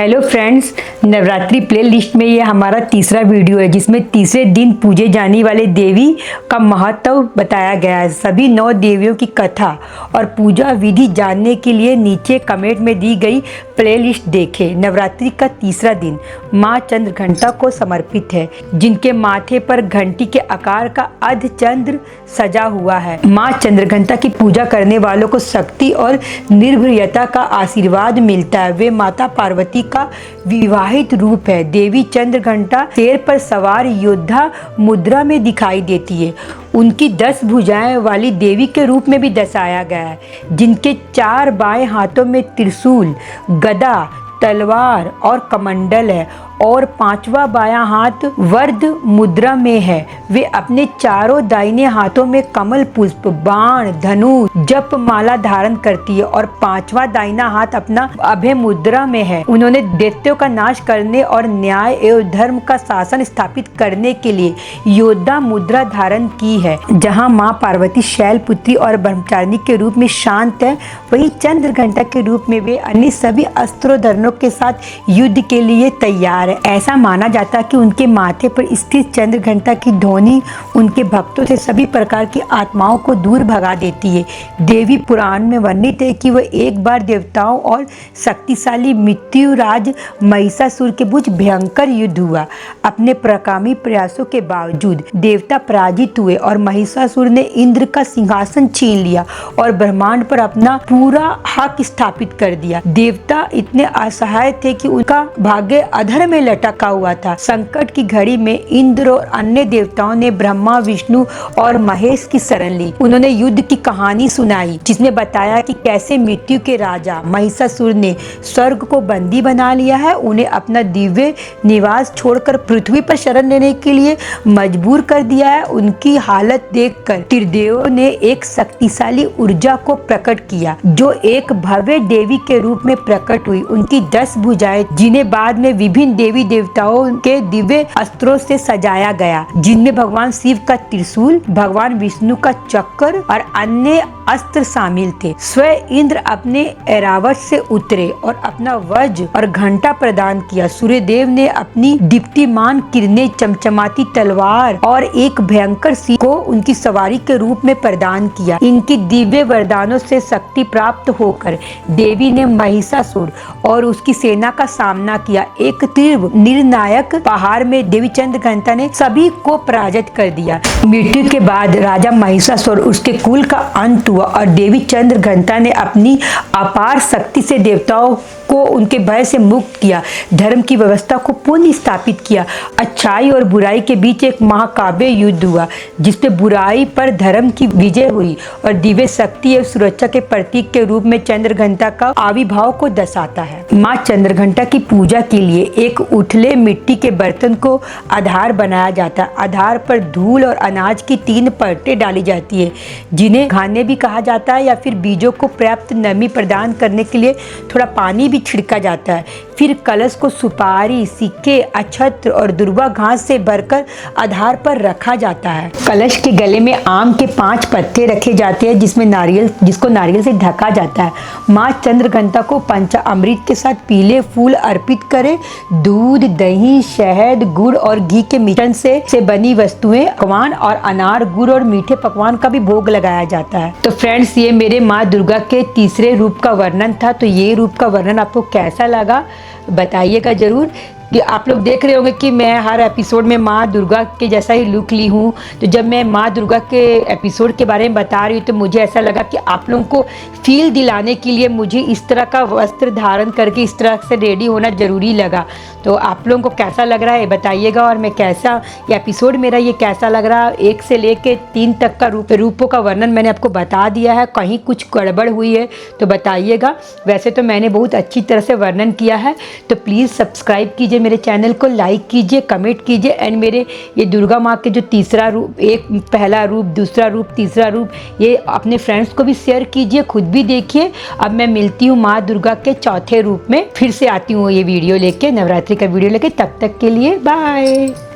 Hello friends, Navratri playlist में ये हमारा तीसरा वीडियो है जिसमें तीसरे दिन पूजे जाने वाले देवी का महत्व बताया गया है। सभी 9 देवियों की कथा और पूजा विधि जानने के लिए नीचे कमेंट में दी गई प्लेलिस्ट देखें। नवरात्रि का तीसरा दिन माँ चंद्रघंटा को समर्पित है, जिनके माथे पर घंटी के आकार का अर्धचंद्र सजा हुआ है। माँ चंद्रघंटा की पूजा करने वालों को शक्ति और निर्भयता का आशीर्वाद मिलता है। वे माता पार्वती का विवाहित रूप है। देवी चंद्रघंटा शेर पर सवार योद्धा मुद्रा में दिखाई देती है। उनकी 10 भुजाएं वाली देवी के रूप में भी दर्शाया गया है, जिनके 4 बाएं हाथों में त्रिशूल, गदा, तलवार और कमंडल है और 5वां बायां हाथ वरद मुद्रा में है। वे अपने चारों दाहिने हाथों में कमल पुष्प, बाण, धनुष, जप माला धारण करती है और 5वां दाहिना हाथ अपना अभय मुद्रा में है। उन्होंने दैत्यों का नाश करने और न्याय एवं धर्म का शासन स्थापित करने के लिए योद्धा मुद्रा धारण की है। जहाँ माँ पार्वती शैलपुत्री और ब्रह्मचारिणी के रूप में शांत है, वहीं चंद्रघंटा के रूप में वे अन्य सभी अस्त्रोधरणों के साथ युद्ध के लिए तैयार है। ऐसा माना जाता है कि उनके माथे पर स्थित चंद्रघंटा की ध्वनि उनके भक्तों से सभी प्रकार की आत्माओं को दूर भगा देती है। देवी पुराण में वर्णित है कि वह एक बार देवताओं और शक्तिशाली मृत्युराज महिषासुर के बीच भयंकर युद्ध हुआ। अपने प्रकामी प्रयासों के बावजूद देवता पराजित हुए और महिषासुर ने इंद्र का सिंहासन छीन लिया और ब्रह्मांड पर अपना पूरा हक स्थापित कर दिया। देवता इतने असहाय थे कि उनका भाग्य अधर में लटका हुआ था। संकट की घड़ी में इंद्र और अन्य देवताओं ने ब्रह्मा, विष्णु और महेश की शरण ली। उन्होंने युद्ध की कहानी सुनाई, जिसमें बताया कि कैसे मृत्यु के राजा महिषासुर ने स्वर्ग को बंदी बना लिया है, उन्हें अपना दिव्य निवास छोड़कर पृथ्वी पर शरण लेने के लिए मजबूर कर दिया है। उनकी हालत देखकर त्रिदेवों ने एक शक्तिशाली ऊर्जा को प्रकट किया, जो एक भव्य देवी के रूप में प्रकट हुई। उनकी 10 भुजाएं, जिन्हें बाद में विभिन्न देवी देवताओं के दिव्य अस्त्रों से सजाया गया, जिनमें भगवान शिव का त्रिशूल, भगवान विष्णु का चक्र और अन्य अस्त्र शामिल थे। स्वयं इंद्र अपने ऐरावत से उतरे और अपना वज्र और घंटा प्रदान किया। सूर्यदेव ने अपनी दीप्तिमान किरणें, चमचमाती तलवार और एक भयंकर सिंह को उनकी सवारी के रूप में प्रदान किया। इनकी दिव्य वरदानों से शक्ति प्राप्त होकर देवी ने महिषासुर और उसकी सेना का सामना किया। एक तीव्र निर्णायक पहाड़ में देवी चंद्रघंटा ने सभी को पराजित कर दिया। मृत्यु के बाद राजा महिषासुर, उसके कुल का अंत हुआ और देवी चंद्रघंटा ने अपनी अपार शक्ति से देवताओं को उनके भय से मुक्त किया, धर्म की व्यवस्था को पुनः स्थापित किया। अच्छाई और बुराई के बीच एक महाकाव्य युद्ध हुआ, जिसमें बुराई पर धर्म की विजय हुई और दिव्य शक्ति एवं सुरक्षा के प्रतीक के रूप में चंद्रघंटा का आविर्भाव को दर्शाता है। माँ चंद्रघंटा की पूजा के लिए एक उथले मिट्टी के बर्तन को आधार बनाया जाता है। आधार पर धूल और अनाज की 3 परतें डाली जाती है, जिन्हें घाने भी कहा जाता है, या फिर बीजों को पर्याप्त नमी प्रदान करने के लिए थोड़ा पानी भी छिड़का जाता है। फिर कलश को सुपारी, सिक्के, अक्षत्र और दुर्वा घास से भरकर आधार पर रखा जाता है। कलश के गले में आम के 5 पत्ते रखे जाते हैं, जिसको नारियल से ढका जाता है। माँ चंद्रघंटा को पंचामृत के साथ पीले फूल अर्पित करें। दूध, दही, शहद, गुड़ और घी के मिश्रण से बनी वस्तुएं, पकवान और अनार, गुड़ और मीठे पकवान का भी भोग लगाया जाता है। तो फ्रेंड्स, ये मेरे माँ दुर्गा के तीसरे रूप का वर्णन था। तो ये रूप का वर्णन आपको कैसा लगा बताइएगा जरूर। कि आप लोग देख रहे होंगे कि मैं हर एपिसोड में माँ दुर्गा के जैसा ही लुक ली हूँ। तो जब मैं माँ दुर्गा के एपिसोड के बारे में बता रही हूँ, तो मुझे ऐसा लगा कि आप लोगों को फील दिलाने के लिए मुझे इस तरह का वस्त्र धारण करके इस तरह से रेडी होना ज़रूरी लगा। तो आप लोगों को कैसा लग रहा है बताइएगा, और मैं कैसा ये एपिसोड मेरा ये कैसा लग रहा है। 1 से लेके 3 तक का रूपों का वर्णन मैंने आपको बता दिया है। कहीं कुछ गड़बड़ हुई है तो बताइएगा। वैसे तो मैंने बहुत अच्छी तरह से वर्णन किया है। तो प्लीज़ सब्सक्राइब कीजिए मेरे चैनल को, लाइक कीजिए, कमेंट कीजिए। एंड मेरे ये दुर्गा माँ के जो तीसरा रूप, एक पहला रूप, दूसरा रूप, तीसरा रूप, ये अपने फ्रेंड्स को भी शेयर कीजिए, खुद भी देखिए। अब मैं मिलती हूँ माँ दुर्गा के चौथे रूप में, फिर से आती हूँ ये वीडियो लेके, नवरात्रि का वीडियो लेके। तब तक के लिए बाय।